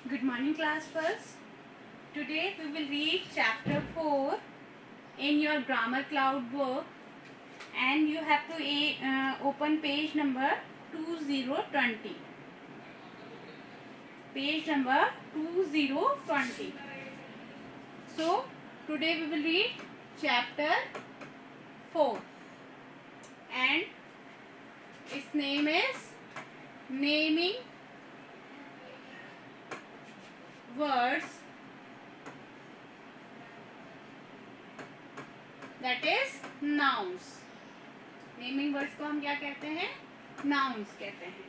Good morning, class first. Today we will read chapter 4 in your grammar cloud book, and you have to open page number 2020. Page number 2020. So today we will read chapter 4, and its name is naming words, that is nouns. Naming words को हम क्या कहते हैं? Nouns कहते हैं.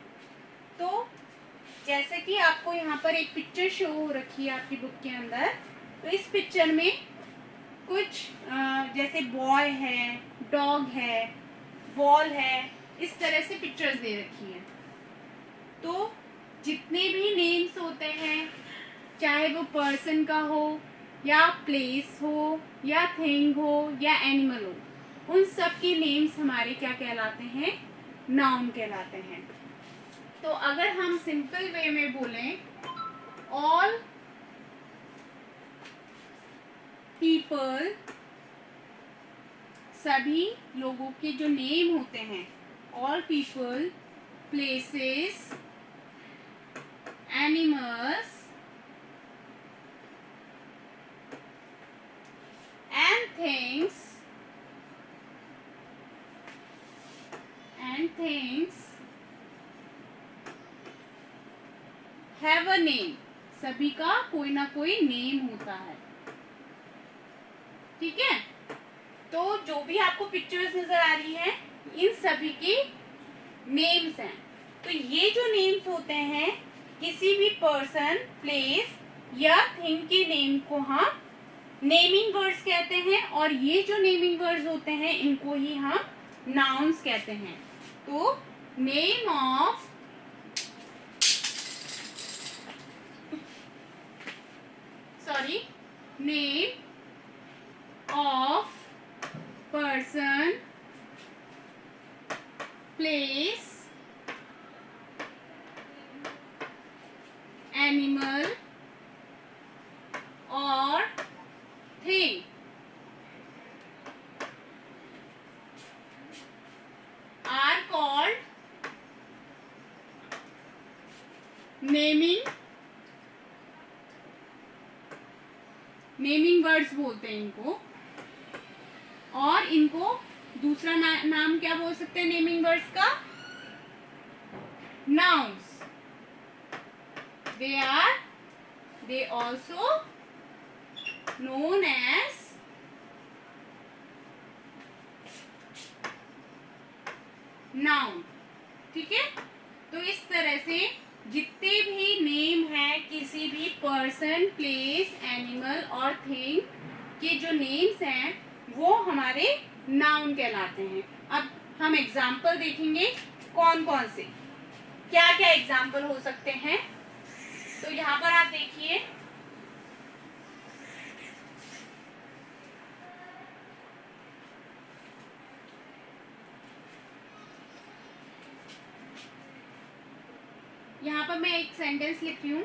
तो जैसे कि आपको यहाँ पर एक पिक्चर शो हो रखी है आपकी बुक के अंदर, तो इस पिक्चर में कुछ जैसे बॉय है, डॉग है, बॉल है, इस तरह से पिक्चर्स दे रखी है. तो जितने भी नेम्स होते हैं, चाहे वो पर्सन का हो या प्लेस हो या थिंग हो या एनिमल हो, उन सब के नेम्स हमारे क्या कहलाते हैं? नाउन कहलाते हैं. तो अगर हम सिंपल वे में बोलें, ऑल पीपल, सभी लोगों के जो नेम होते हैं, all people, places, animals things have a name. सभी का कोई ना कोई नेम होता है. ठीक है? तो जो भी आपको पिक्चर्स नजर आ रही हैं, इन सभी के नेम्स हैं. तो ये जो नेम्स होते हैं, किसी भी पर्सन, प्लेस या थिंग के नेम को हम नेमिंग वर्ड्स कहते हैं, और ये जो नेमिंग वर्ड्स होते हैं, इनको ही हम नाउन्स कहते हैं. तो name of person, place, animal और thing are called naming words बोलते हैं इनको. और इनको दूसरा नाम क्या बोल सकते हैं नेमिंग वर्ड्स का? Nouns. they also known as noun. ठीक है? तो इस तरह से जितने भी नेम है किसी भी पर्सन, प्लेस, एनिमल और थिंग के जो नेम्स हैं, वो हमारे नाउन कहलाते हैं. अब हम एग्जाम्पल देखेंगे कौन कौन से, क्या क्या एग्जाम्पल हो सकते हैं. तो यहाँ पर आप देखिए, यहाँ पर मैं एक सेंटेंस लिखती हूँ.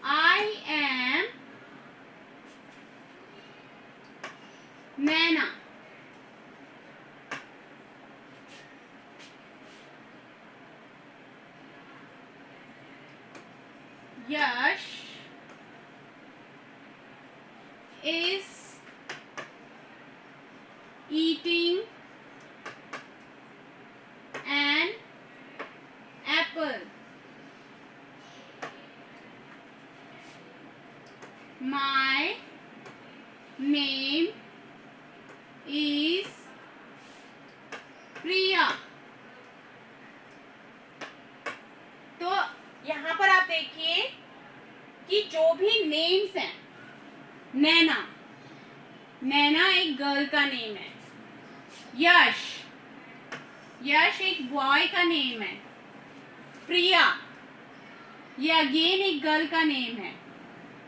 I am Naina. Yash is eating an apple. My name is प्रिया. तो यहाँ पर आप देखिए कि जो भी नेम्स हैं, नैना एक गर्ल का नेम है. यश एक बॉय का नेम है. प्रिया ये अगेन एक गर्ल का नेम है.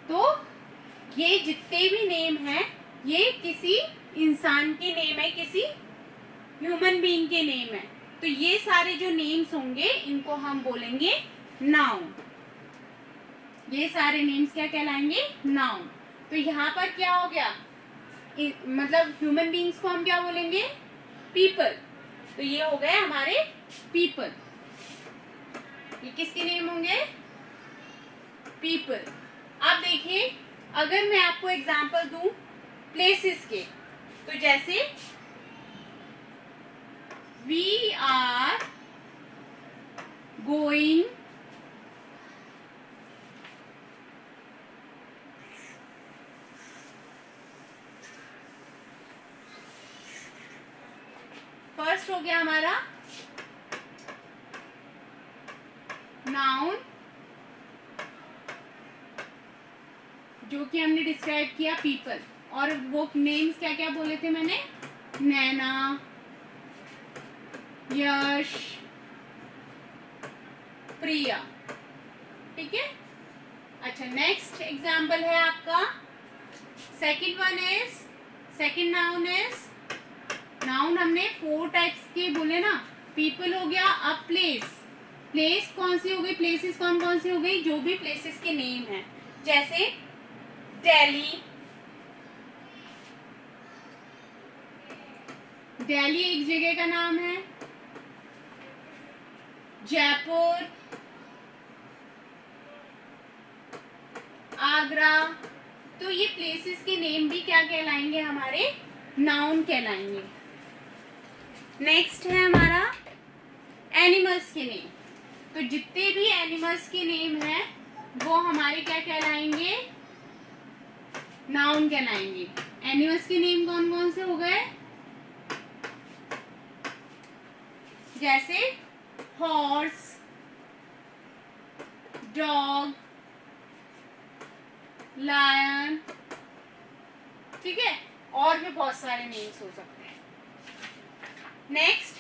तो ये जितने भी नेम हैं, ये किसी इंसान के नेम है, किसी ह्यूमन बीइंग के नेम है. तो ये सारे जो नेम्स होंगे, इनको हम बोलेंगे नाउन. ये सारे नेम्स क्या कहलाएंगे? नाउन। तो यहाँ पर क्या हो गया, मतलब ह्यूमन बींग्स को हम क्या बोलेंगे? पीपल। तो ये हो गए हमारे पीपल। ये किसके नेम होंगे? पीपल। अब देखिए, अगर मैं आपको एग्जांपल दूं प्लेसेस के, तो जैसे वी आर गोइंग फर्स्ट हो गया हमारा नाउन, जो कि हमने डिस्क्राइब किया पीपल। और वो नेम्स क्या क्या बोले थे मैंने? नैना, यश, प्रिया। ठीक है। अच्छा, नेक्स्ट एग्जाम्पल है आपका सेकंड नाउन इज, नाउन हमने 4 टाइप्स के बोले ना। पीपल हो गया। अब प्लेस कौन सी हो गई? प्लेसेस कौन कौन सी हो गई? जो भी प्लेसेस के नेम है, जैसे दिल्ली एक जगह का नाम है, जयपुर, आगरा। तो ये प्लेसेस के नेम भी क्या कहलाएंगे? हमारे नाउन कहलाएंगे। नेक्स्ट है हमारा एनिमल्स के नेम। तो जितने भी एनिमल्स के नेम है वो हमारे क्या कहलाएंगे? नाउन कहलाएंगे। एनिमल्स के नेम कौन कौन से हो गए? जैसे हॉर्स, डॉग, लायन। ठीक है। और भी बहुत सारे नेम्स हो सकते हैं। नेक्स्ट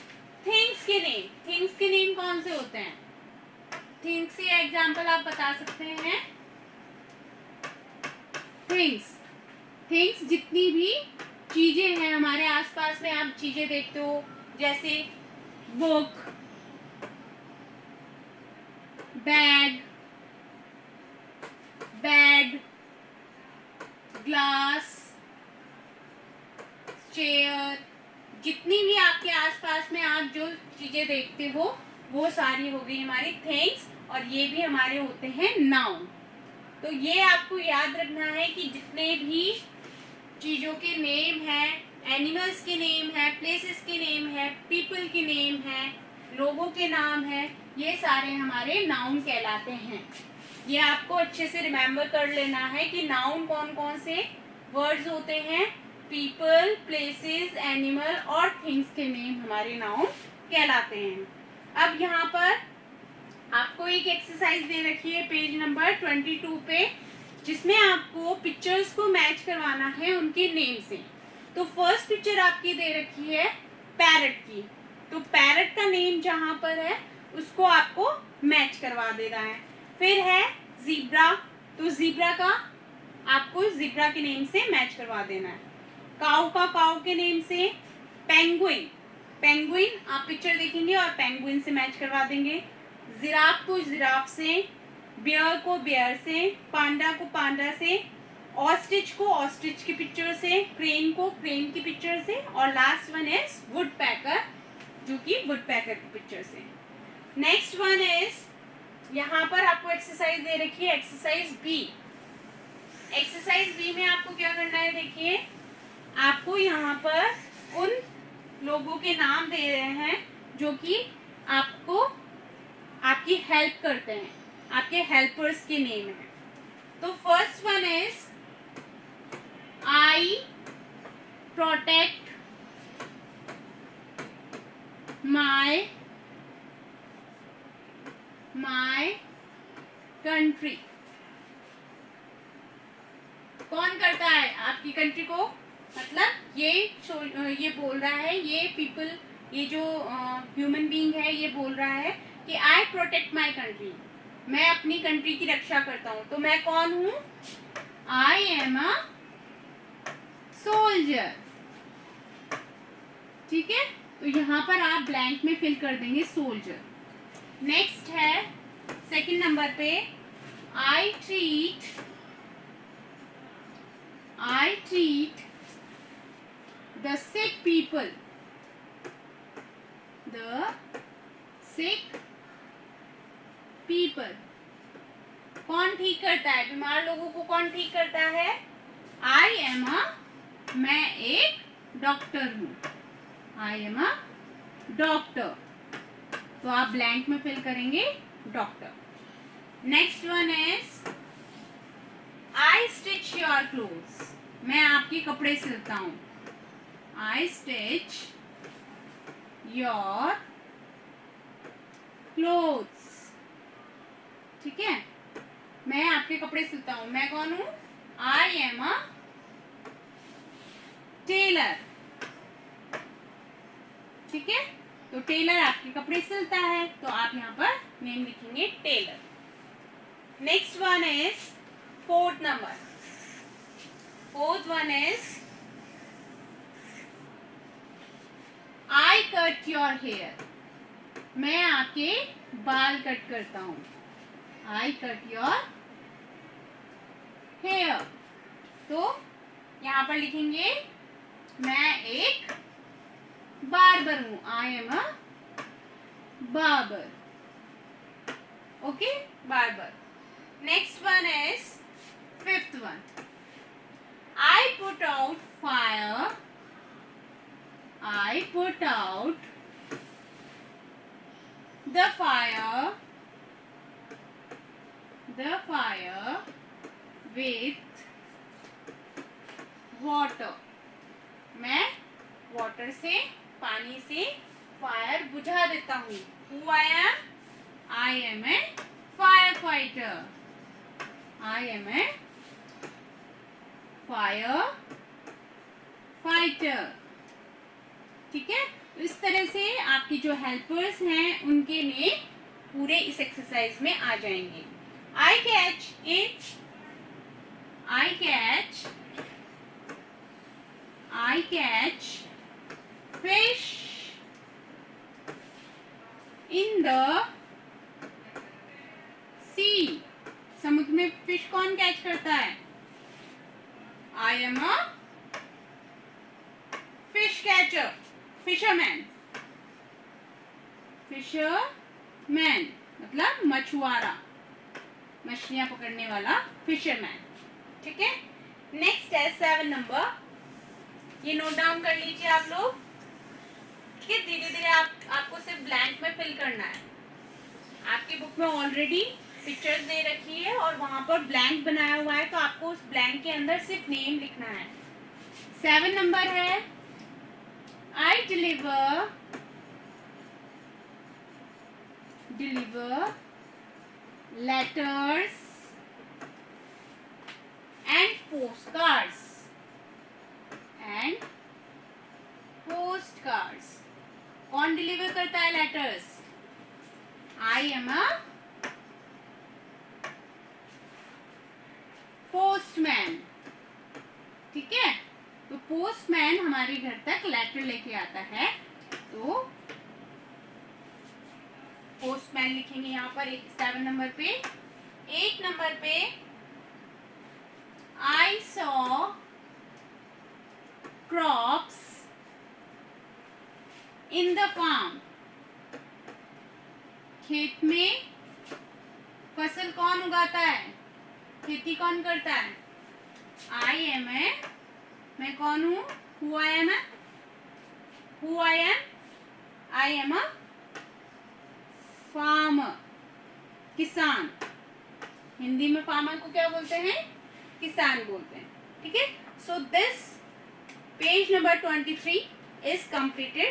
थिंग्स के नेम। थिंग्स के नेम कौन से होते हैं? थिंग्स के एग्जांपल आप बता सकते हैं। थिंग्स जितनी भी चीजें हैं हमारे आसपास में, आप चीजें देखते हो, जैसे book, bag, bed, glass, chair. जितनी भी आपके आसपास में आप जो चीजें देखते हो वो सारी हो गई हमारी थिंग्स, और ये भी हमारे होते हैं नाउन। तो ये आपको याद रखना है कि जितने भी चीजों के नेम हैं, एनिमल्स के नेम है, प्लेसेस के नेम है, पीपल के नेम है, लोगों के नाम है, ये सारे हमारे नाउन कहलाते हैं। ये आपको अच्छे से रिमेम्बर कर लेना है कि नाउन कौन कौन से वर्ड्स होते हैं। पीपल, प्लेसेस, एनिमल और थिंग्स के नेम हमारे नाउन कहलाते हैं। अब यहाँ पर आपको एक एक्सरसाइज दे रखी है पेज नंबर 22 पे, जिसमें आपको पिक्चर्स को मैच करवाना है उनके नेम से। तो फर्स्ट पिक्चर आपकी दे रखी है पैरट की। तो पैरट का नेम जहां पर है उसको आपको मैच करवा देना है। फिर है ज़ीब्रा। तो ज़ीब्रा का आपको ज़ीब्रा के नेम से मैच करवा देना है। काऊ का काऊ के नेम से। पेंगुइन आप पिक्चर देखेंगे और पेंगुइन से मैच करवा देंगे। जिराफ को जिराफ से, बियर को बियर से, पांडा को पांडा से, ऑस्ट्रिच को ऑस्ट्रिच की पिक्चर से, क्रेन को क्रेन की पिक्चर से, और लास्ट वन इज वुडपैकर, जो कि वुडपैकर की पिक्चर से। नेक्स्ट वन इज, यहाँ पर आपको एक्सरसाइज दे रखी है एक्सरसाइज बी। एक्सरसाइज बी में आपको क्या करना है? देखिए, आपको यहाँ पर उन लोगों के नाम दे रहे हैं जो कि आपको आपकी हेल्प करते हैं, आपके हेल्पर्स के नेम है। तो first one is I protect my country. कौन करता है आपकी कंट्री को? मतलब ये बोल रहा है, ये पीपल, ये जो ह्यूमन बीइंग है, ये बोल रहा है कि आई प्रोटेक्ट माई कंट्री, मैं अपनी कंट्री की रक्षा करता हूँ। तो मैं कौन हूँ? I am a soldier. ठीक है। तो यहाँ पर आप ब्लैंक में फिल कर देंगे सोल्जर। नेक्स्ट है सेकंड नंबर पे I treat the sick people. The sick people. कौन ठीक करता है? बीमार लोगों को कौन ठीक करता है? I am a, मैं एक डॉक्टर हूँ. I am a doctor. तो आप ब्लैंक में फिल करेंगे doctor. Next one is I stitch your clothes. मैं आपके कपड़े सिलता हूँ. I stitch your clothes. ठीक है, मैं आपके कपड़े सिलता हूँ. मैं कौन हूँ? I am a tailor. ठीक है, तो टेलर आपके कपड़े सिलता है, तो आप यहाँ पर नेम लिखेंगे tailor. Next one is fourth number. Fourth one is I cut your hair. मैं आपके बाल कट करता हूँ. I cut your hair. तो यहाँ पर लिखेंगे मैं एक बार्बर हूँ. I am a barber. Okay, barber. Next one is fifth one. I put out fire. I put out the fire with water. मैं वाटर से, पानी से फायर बुझा देता हूँ. Who I am? I am a firefighter. I am a firefighter. ठीक है, इस तरह से आपकी जो हेल्पर्स हैं उनके नेम पूरे इस एक्सरसाइज में आ जाएंगे. I catch fish in the sea. समुद्र में फिश कौन कैच करता है? I am a fish catcher. Fisherman मतलब मछुआरा, मछलियां पकड़ने वाला फिशरमैन. ठीक है, नेक्स्ट है 7 नंबर. ये नोट डाउन कर लीजिए आप लोग. ठीक है, धीरे धीरे आपको सिर्फ ब्लैंक में फिल करना है. आपकी बुक में ऑलरेडी पिक्चर्स दे रखी है और वहां पर ब्लैंक बनाया हुआ है, तो आपको उस ब्लैंक के अंदर सिर्फ नेम लिखना है. 7 नंबर है I deliver letters and postcards. कौन डिलीवर करता है letters? I am a postman. ठीक है, तो पोस्टमैन हमारे घर तक लेटर लेके आता है, तो पोस्टमैन लिखेंगे यहाँ पर 7 नंबर पे. 8 नंबर पे I saw crops in the farm. खेत में फसल कौन उगाता है? खेती कौन करता है? I am a, मैं कौन हूँ? Who I am? I am a farmer. किसान. हिंदी में फार्मर को क्या बोलते हैं? किसान बोलते हैं. ठीक है, so this page number 23 is completed.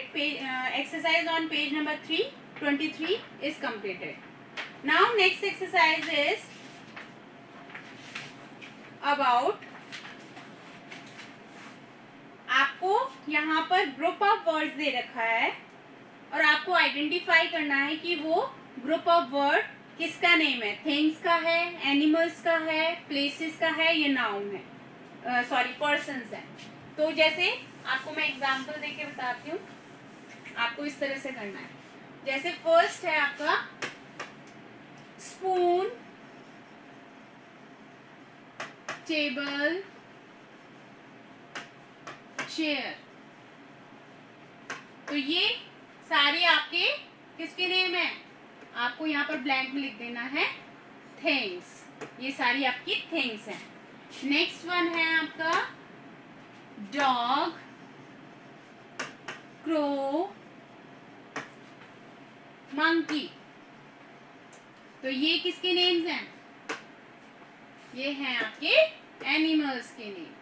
Exercise on page number 23 is completed. Now next exercise is about, आपको यहाँ पर ग्रुप ऑफ वर्ड्स दे रखा है और आपको आइडेंटिफाई करना है कि वो ग्रुप ऑफ वर्ड किसका नेम है. थिंग्स का है, एनिमल्स का है, प्लेसेस का है, ये नाउन है, सॉरी पर्सन्स है. तो जैसे आपको मैं एग्जांपल देके बताती हूँ, आपको इस तरह से करना है. जैसे फर्स्ट है आपका स्पून, टेबल, चेयर। तो ये सारे आपके किसके नेम है? आपको यहाँ पर ब्लैंक में लिख देना है थिंग्स। ये सारी आपकी थिंग्स हैं। नेक्स्ट वन है आपका डॉग, क्रो, मंकी। तो ये किसके नेम्स हैं? ये हैं आपके एनिमल्स के नेम।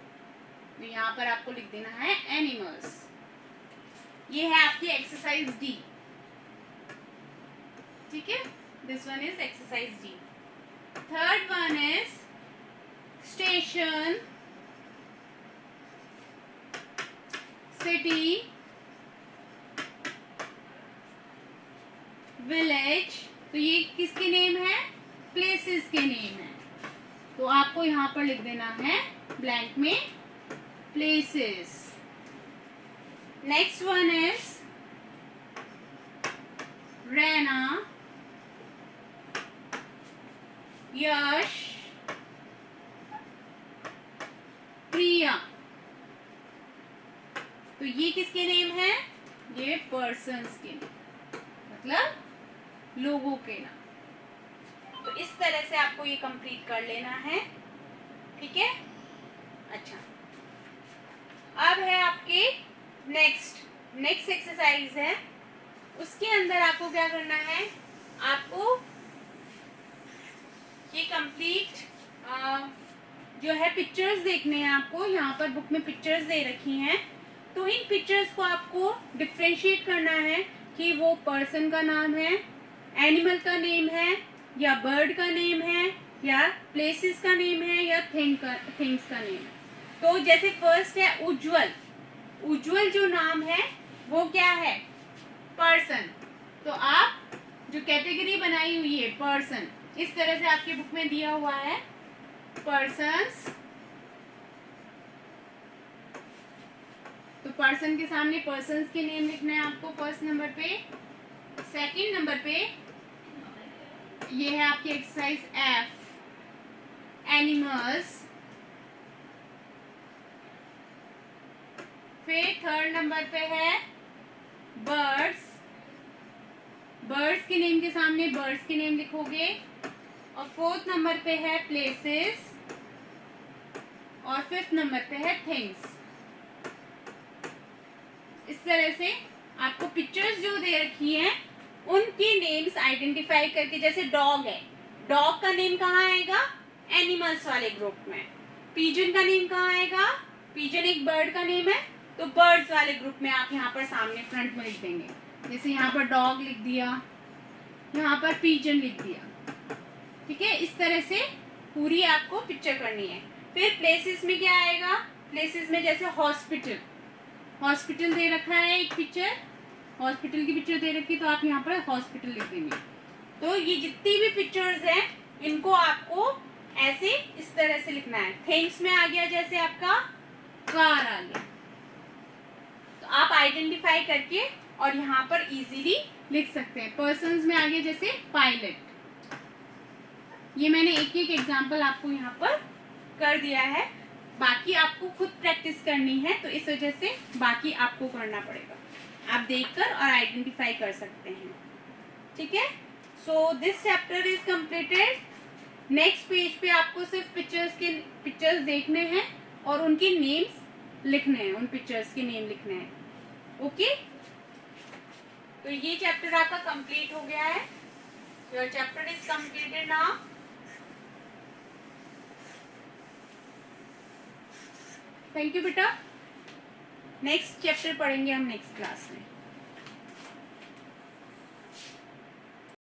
तो यहाँ पर आपको लिख देना है एनिमल्स। ये है आपकी एक्सरसाइज डी। ठीक है, this one is exercise D. Third one is station, city, village. तो ये किसके नेम है? प्लेसेस के नेम है। तो आपको यहां पर लिख देना है ब्लैंक में places. Next one is Raina, Yash, Priya. तो ये किसके नेम है? ये पर्सन्स के नेम, मतलब लोगों के नाम। तो इस तरह से आपको ये कंप्लीट कर लेना है। ठीक है, अच्छा। अब है आपके नेक्स्ट एक्सरसाइज है। उसके अंदर आपको क्या करना है? आपको ये कंप्लीट जो है पिक्चर्स देखने हैं। आपको यहाँ पर बुक में पिक्चर्स दे रखी हैं। तो इन पिक्चर्स को आपको डिफ्रेंशिएट करना है कि वो पर्सन का नाम है, एनिमल का नेम है, या बर्ड का नेम है, या प्लेसेस का नेम है, या थिंग्स का नेम है। तो जैसे फर्स्ट है उज्जवल। उज्जवल जो नाम है वो क्या है? पर्सन। तो आप जो कैटेगरी बनाई हुई है पर्सन, इस तरह से आपकी बुक में दिया हुआ है पर्सन्स। तो पर्सन के सामने पर्सन्स के नेम लिखना है आपको फर्स्ट नंबर पे। सेकंड नंबर पे ये है आपकी एक्सरसाइज एफ, एनिमल्स। फिर थर्ड नंबर पे है बर्ड्स। बर्ड्स के नेम के सामने बर्ड्स के नेम लिखोगे। और फोर्थ नंबर पे है प्लेसेस। और फिफ्थ नंबर पे है थिंग्स। इस तरह से आपको पिक्चर्स जो दे रखी हैं उनके नेम्स आइडेंटिफाई करके, जैसे डॉग है, डॉग का नेम कहाँ आएगा? एनिमल्स वाले ग्रुप में। पिजन का नेम कहाँ आएगा? पिजन एक बर्ड का नेम है, तो बर्ड्स वाले ग्रुप में आप यहाँ पर सामने फ्रंट में लिख देंगे। जैसे यहाँ पर डॉग लिख दिया, यहाँ पर पिजन लिख दिया। ठीक है, इस तरह से पूरी आपको पिक्चर करनी है। फिर प्लेसेस में क्या आएगा? प्लेसेस में जैसे हॉस्पिटल, हॉस्पिटल दे रखा है एक पिक्चर, हॉस्पिटल की पिक्चर दे रखी, तो आप यहाँ पर हॉस्पिटल लिख देंगे। तो ये जितनी भी पिक्चर्स हैं इनको आपको ऐसे इस तरह से लिखना है। थिंग्स में आ गया जैसे आपका कार आ गया, तो आप आइडेंटिफाई करके और यहाँ पर इजीली लिख सकते हैं। पर्सन्स में आ गया जैसे पायलट। ये मैंने एक एक एग्जाम्पल आपको यहाँ पर कर दिया है। बाकी आपको खुद प्रैक्टिस करनी है, तो इस वजह से बाकी आपको करना पड़ेगा। आप देखकर और आइडेंटिफाई कर सकते हैं। ठीक है, so this chapter is completed. Next page पे आपको सिर्फ पिक्चर्स देखने हैं और उनके नेम्स लिखने हैं, उन पिक्चर्स के नेम लिखने हैं। ओके, तो ये चैप्टर आपका कंप्लीट हो गया है। Your chapter is completed now. Thank you बेटा। नेक्स्ट चैप्टर पढ़ेंगे हम नेक्स्ट क्लास में।